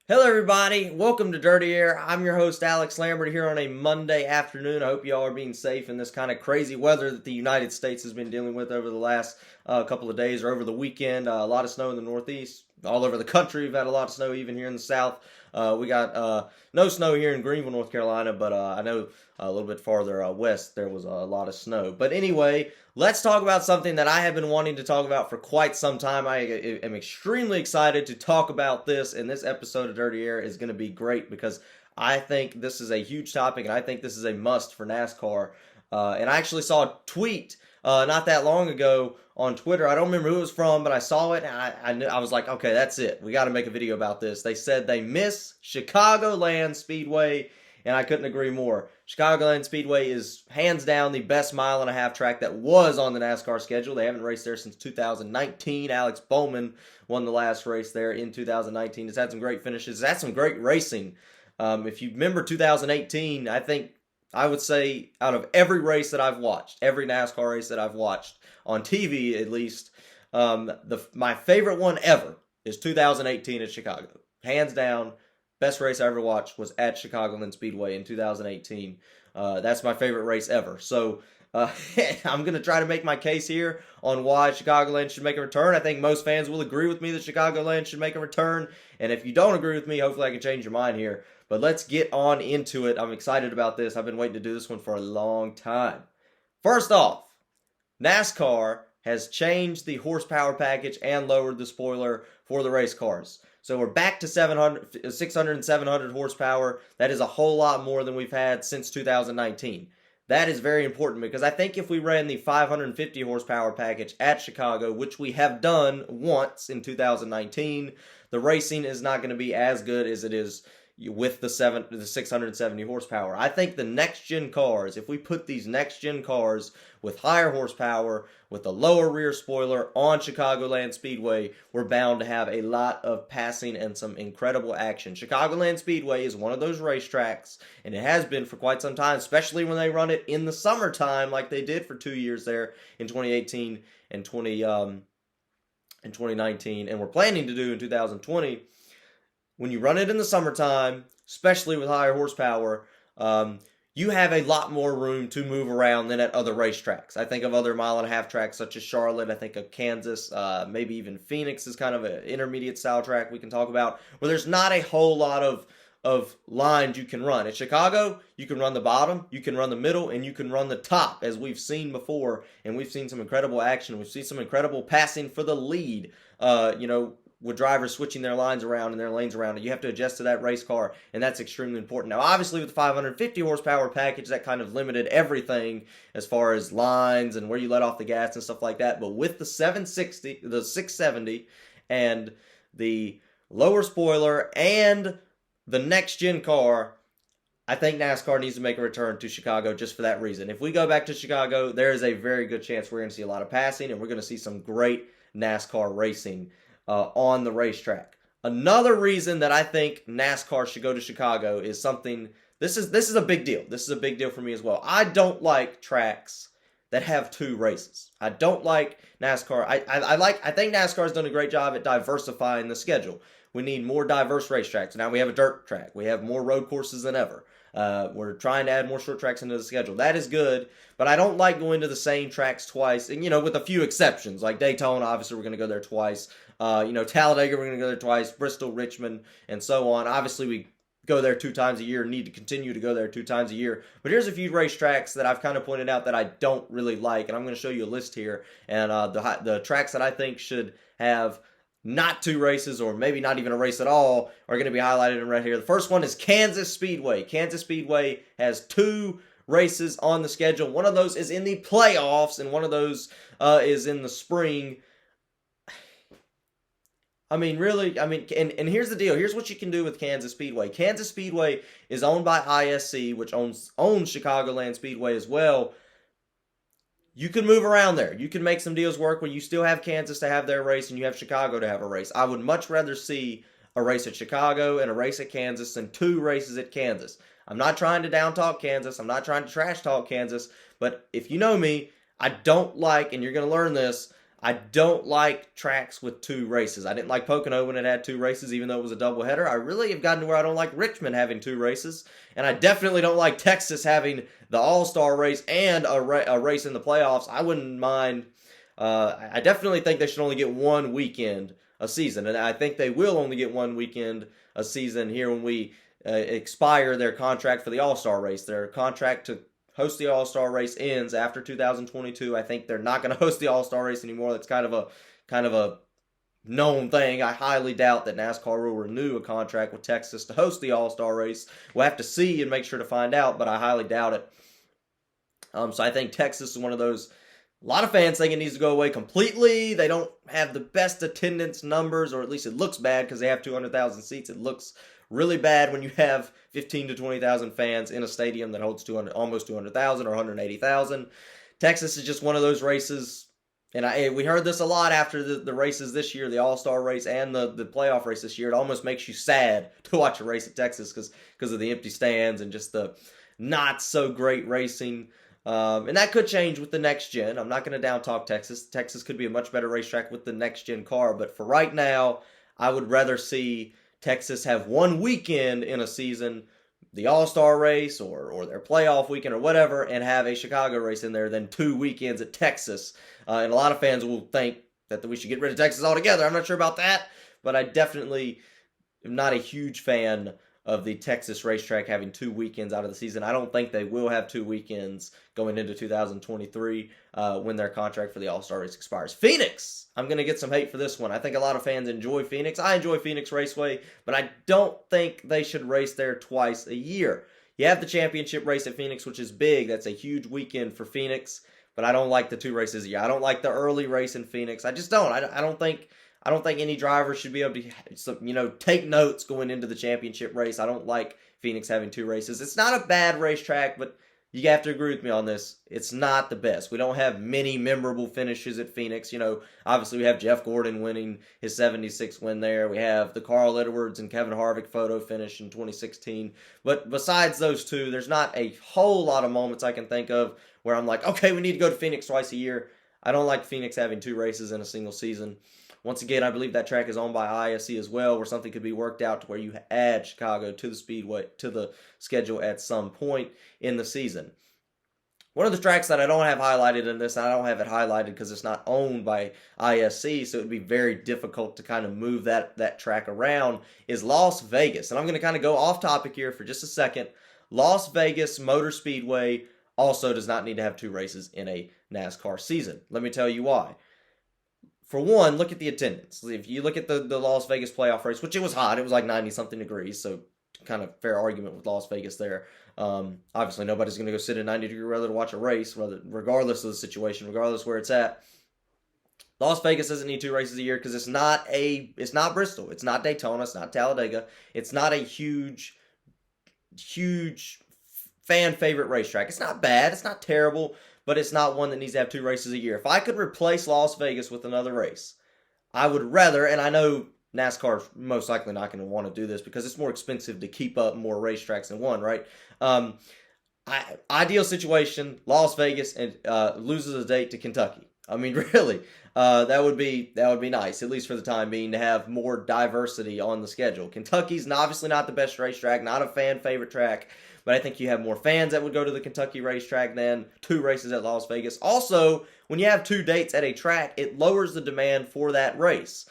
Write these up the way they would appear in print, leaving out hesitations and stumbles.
Hello, everybody. Welcome to Dirty Air. I'm your host, Alex Lambert, here on a Monday afternoon. I hope you all are being safe in this kind of crazy weather that the United States has been dealing with over the last couple of days or over the weekend. A lot of snow in the Northeast, all over the country. We've had a lot of snow even here in the South. We got no snow here in Greenville, North Carolina, but I know a little bit farther west there was a lot of snow. But anyway, let's talk about something that I have been wanting to talk about for quite some time. I am extremely excited to talk about this, and this episode of Dirty Air is going to be great because I think this is a huge topic, and I think this is a must for NASCAR. And I actually saw a tweet not that long ago on Twitter. I don't remember who it was from, but I saw it, and I was like, okay, that's it. We got to make a video about this. They said they miss Chicagoland Speedway, and I couldn't agree more. Chicagoland Speedway is hands down the best mile-and-a-half track that was on the NASCAR schedule. They haven't raced there since 2019. Alex Bowman won the last race there in 2019. It's had some great finishes. It's had some great racing. If you remember 2018, I would say out of every race that I've watched, every NASCAR race that I've watched, on TV at least, my favorite one ever is 2018 at Chicago. Hands down, best race I ever watched was at Chicagoland Speedway in 2018. That's my favorite race ever. So I'm going to try to make my case here on why Chicagoland should make a return. I think most fans will agree with me that Chicagoland should make a return. And if you don't agree with me, hopefully I can change your mind here. But let's get on into it. I'm excited about this. I've been waiting to do this one for a long time. First off, NASCAR has changed the horsepower package and lowered the spoiler for the race cars. So we're back to 600 and 700 horsepower. That is a whole lot more than we've had since 2019. That is very important because I think if we ran the 550 horsepower package at Chicago, which we have done once in 2019, the racing is not going to be as good as it is with the 670 horsepower. I think the next gen cars, if we put these next gen cars with higher horsepower, with a lower rear spoiler on Chicagoland Speedway, we're bound to have a lot of passing and some incredible action. Chicagoland Speedway is one of those racetracks, and it has been for quite some time, especially when they run it in the summertime like they did for 2 years there in 2018 and 2019, and we're planning to do in 2020. When you run it in the summertime, especially with higher horsepower, you have a lot more room to move around than at other racetracks. I think of other mile-and-a-half tracks such as Charlotte. I think of Kansas, maybe even Phoenix is kind of an intermediate style track we can talk about, where there's not a whole lot of lines you can run. At Chicago, you can run the bottom, you can run the middle, and you can run the top, as we've seen before, and we've seen some incredible action. We've seen some incredible passing for the lead, with drivers switching their lines around and their lanes around. You have to adjust to that race car, and that's extremely important. Now, obviously, with the 550 horsepower package, that kind of limited everything as far as lines and where you let off the gas and stuff like that. But with the 670, and the lower spoiler and the next-gen car, I think NASCAR needs to make a return to Chicago just for that reason. If we go back to Chicago, there is a very good chance we're going to see a lot of passing, and we're going to see some great NASCAR racing on the racetrack. Another reason that I think NASCAR should go to Chicago is something. This is a big deal. This is a big deal for me as well. I don't like tracks that have two races. I don't like NASCAR. I think NASCAR has done a great job at diversifying the schedule. We need more diverse racetracks. Now we have a dirt track. We have more road courses than ever. We're trying to add more short tracks into the schedule. That is good, but I don't like going to the same tracks twice. And, with a few exceptions, like Daytona, obviously we're going to go there twice. Talladega, we're going to go there twice. Bristol, Richmond, and so on. Obviously, we go there 2 times a year, need to continue to go there 2 times a year. But here's a few racetracks that I've kind of pointed out that I don't really like, and I'm going to show you a list here. And the tracks that I think should have not 2 races, or maybe not even a race at all, are going to be highlighted in red here. The first one is Kansas Speedway. Kansas Speedway has 2 races on the schedule. One of those is in the playoffs, and one of those is in the spring. And here's the deal. Here's what you can do with Kansas Speedway. Kansas Speedway is owned by ISC, which owns Chicagoland Speedway as well. You can move around there. You can make some deals work where you still have Kansas to have their race and you have Chicago to have a race. I would much rather see a race at Chicago and a race at Kansas than 2 races at Kansas. I'm not trying to down talk Kansas. I'm not trying to trash talk Kansas. But if you know me, I don't like, and you're going to learn this, I don't like tracks with 2 races. I didn't like Pocono when it had 2 races, even though it was a doubleheader. I really have gotten to where I don't like Richmond having 2 races. And I definitely don't like Texas having the All-Star race and a race in the playoffs. I wouldn't mind. I definitely think they should only get 1 weekend a season. And I think they will only get 1 weekend a season here when we expire their contract for the All-Star race. Their contract to host the All-Star race ends after 2022. I think they're not going to host the All-Star race anymore. That's kind of a known thing. I highly doubt that NASCAR will renew a contract with Texas to host the All-Star race. We'll have to see and make sure to find out, but I highly doubt it. So I think Texas is one of those. A lot of fans think it needs to go away completely. They don't have the best attendance numbers, or at least it looks bad because they have 200,000 seats. It looks really bad when you have 15 to 20,000 fans in a stadium that holds almost 200,000 or 180,000. Texas is just one of those races, and we heard this a lot after the races this year, the All-Star race and the playoff race this year. It almost makes you sad to watch a race at Texas because of the empty stands and just the not so great racing. And that could change with the next gen. I'm not going to down talk Texas. Texas could be a much better racetrack with the next gen car, but for right now, I would rather see Texas have 1 weekend in a season, the All-Star race or their playoff weekend or whatever, and have a Chicago race in there than 2 weekends at Texas. And a lot of fans will think that we should get rid of Texas altogether. I'm not sure about that, but I definitely am not a huge fan of the Texas racetrack having 2 weekends out of the season. I don't think they will have 2 weekends going into 2023 when their contract for the All-Star race expires. Phoenix! I'm going to get some hate for this one. I think a lot of fans enjoy Phoenix. I enjoy Phoenix Raceway, but I don't think they should race there twice a year. You have the championship race at Phoenix, which is big. That's a huge weekend for Phoenix, but I don't like the 2 races a year. I don't like the early race in Phoenix. I just don't. I don't think any driver should be able to, take notes going into the championship race. I don't like Phoenix having 2 races. It's not a bad racetrack, but you have to agree with me on this. It's not the best. We don't have many memorable finishes at Phoenix. Obviously we have Jeff Gordon winning his 76th win there. We have the Carl Edwards and Kevin Harvick photo finish in 2016. But besides those 2, there's not a whole lot of moments I can think of where I'm like, okay, we need to go to Phoenix twice a year. I don't like Phoenix having 2 races in a single season. Once again, I believe that track is owned by ISC as well, where something could be worked out to where you add Chicago to the Speedway, to the schedule at some point in the season. One of the tracks that I don't have highlighted in this, and I don't have it highlighted because it's not owned by ISC, so it would be very difficult to kind of move that track around, is Las Vegas. And I'm going to kind of go off topic here for just a second. Las Vegas Motor Speedway also does not need to have 2 races in a NASCAR season. Let me tell you why. For one, look at the attendance. If you look at the Las Vegas playoff race, which it was hot, it was like 90-something degrees, so kind of fair argument with Las Vegas there. Obviously, nobody's going to go sit in 90-degree weather to watch a race, regardless of the situation, regardless where it's at. Las Vegas doesn't need 2 races a year because it's not Bristol, it's not Daytona, it's not Talladega, it's not a huge fan favorite racetrack. It's not bad, it's not terrible, but it's not one that needs to have 2 races a year. If I could replace Las Vegas with another race, I would rather, and I know NASCAR's most likely not going to want to do this because it's more expensive to keep up more racetracks than one, right? Ideal situation, Las Vegas and loses a date to Kentucky. I mean, really, that would be nice, at least for the time being, to have more diversity on the schedule. Kentucky's obviously not the best racetrack, not a fan favorite track, but I think you have more fans that would go to the Kentucky racetrack than 2 races at Las Vegas. Also, when you have 2 dates at a track, it lowers the demand for that race,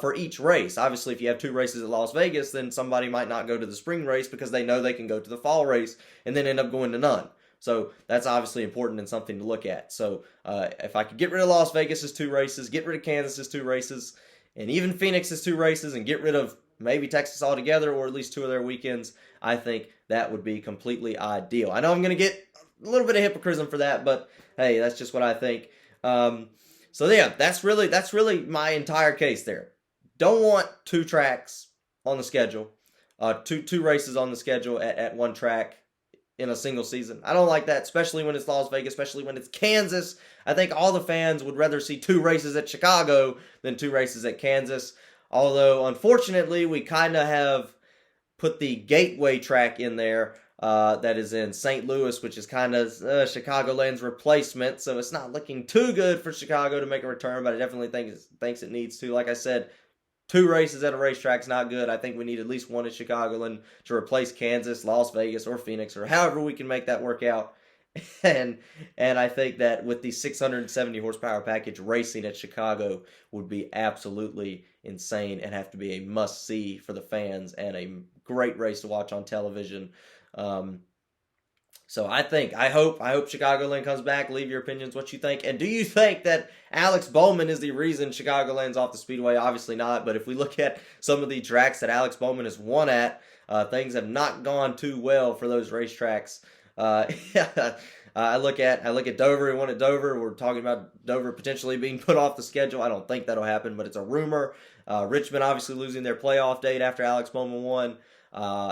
for each race. Obviously, if you have 2 races at Las Vegas, then somebody might not go to the spring race because they know they can go to the fall race and then end up going to none. So that's obviously important and something to look at. So if I could get rid of Las Vegas' 2 races, get rid of Kansas' 2 races, and even Phoenix's 2 races, and get rid of maybe Texas altogether, or at least 2 of their weekends, I think that would be completely ideal. I know I'm going to get a little bit of hypocrisy for that, but hey, that's just what I think. So yeah, that's really my entire case there. Don't want 2 tracks on the schedule, two races on the schedule at one track in a single season. I don't like that, especially when it's Las Vegas, especially when it's Kansas. I think all the fans would rather see 2 races at Chicago than 2 races at Kansas. Although, unfortunately, we kind of have put the gateway track in there that is in St. Louis, which is kind of Chicagoland's replacement. So it's not looking too good for Chicago to make a return, but I definitely thinks it needs to. Like I said, 2 races at a racetrack is not good. I think we need at least one at Chicagoland to replace Kansas, Las Vegas, or Phoenix, or however we can make that work out. And I think that with the 670 horsepower package, racing at Chicago would be absolutely insane and have to be a must see for the fans and a great race to watch on television. So I hope Chicagoland comes back. Leave your opinions, what you think. And do you think that Alex Bowman is the reason Chicagoland's off the speedway? Obviously not, but if we look at some of the tracks that Alex Bowman has won at, things have not gone too well for those racetracks. I look at Dover. He won at Dover. We're talking about Dover potentially being put off the schedule. I don't think that'll happen, but it's a rumor. Richmond obviously losing their playoff date after Alex Bowman won.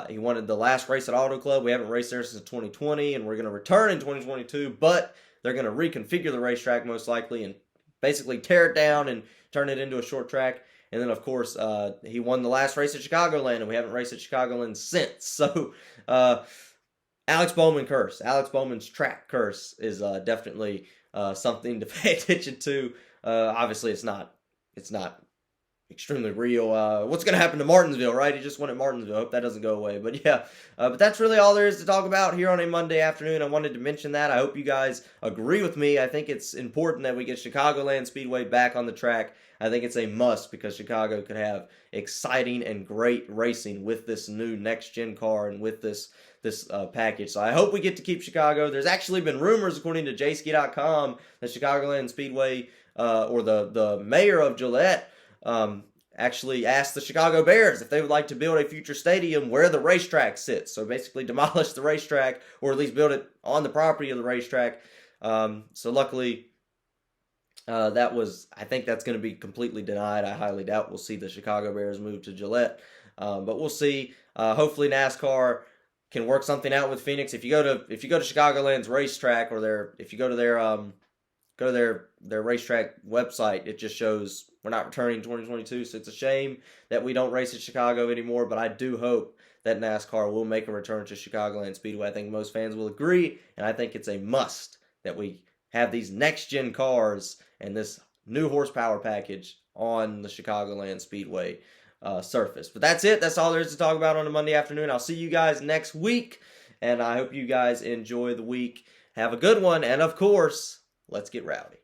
He wanted the last race at Auto Club. We haven't raced there since 2020, and we're going to return in 2022, but they're going to reconfigure the racetrack most likely and basically tear it down and turn it into a short track. And then, of course, he won the last race at Chicagoland, and we haven't raced at Chicagoland since. So, Alex Bowman curse. Alex Bowman's track curse is definitely something to pay attention to. Obviously, it's not extremely real. What's going to happen to Martinsville, right? He just won at Martinsville. I hope that doesn't go away. But yeah, but that's really all there is to talk about here on a Monday afternoon. I wanted to mention that. I hope you guys agree with me. I think it's important that we get Chicagoland Speedway back on the track. I think it's a must because Chicago could have exciting and great racing with this new next-gen car and with this package. So I hope we get to keep Chicago. There's actually been rumors, according to jski.com, that Chicagoland Speedway or the mayor of Gillette actually asked the Chicago Bears if they would like to build a future stadium where the racetrack sits. So basically demolish the racetrack or at least build it on the property of the racetrack. So luckily, I think that's going to be completely denied. I highly doubt we'll see the Chicago Bears move to Gillette. But we'll see. Hopefully NASCAR can work something out with Phoenix. If you go to Chicagoland's racetrack or if you go to their racetrack website, it just shows we're not returning in 2022. So it's a shame that we don't race at Chicago anymore, but I do hope that NASCAR will make a return to Chicagoland Speedway. I think most fans will agree, and I think it's a must that we have these next-gen cars and this new horsepower package on the Chicagoland Speedway surface. But that's it. That's all there is to talk about on a Monday afternoon. I'll see you guys next week, and I hope you guys enjoy the week. Have a good one, and of course, let's get rowdy.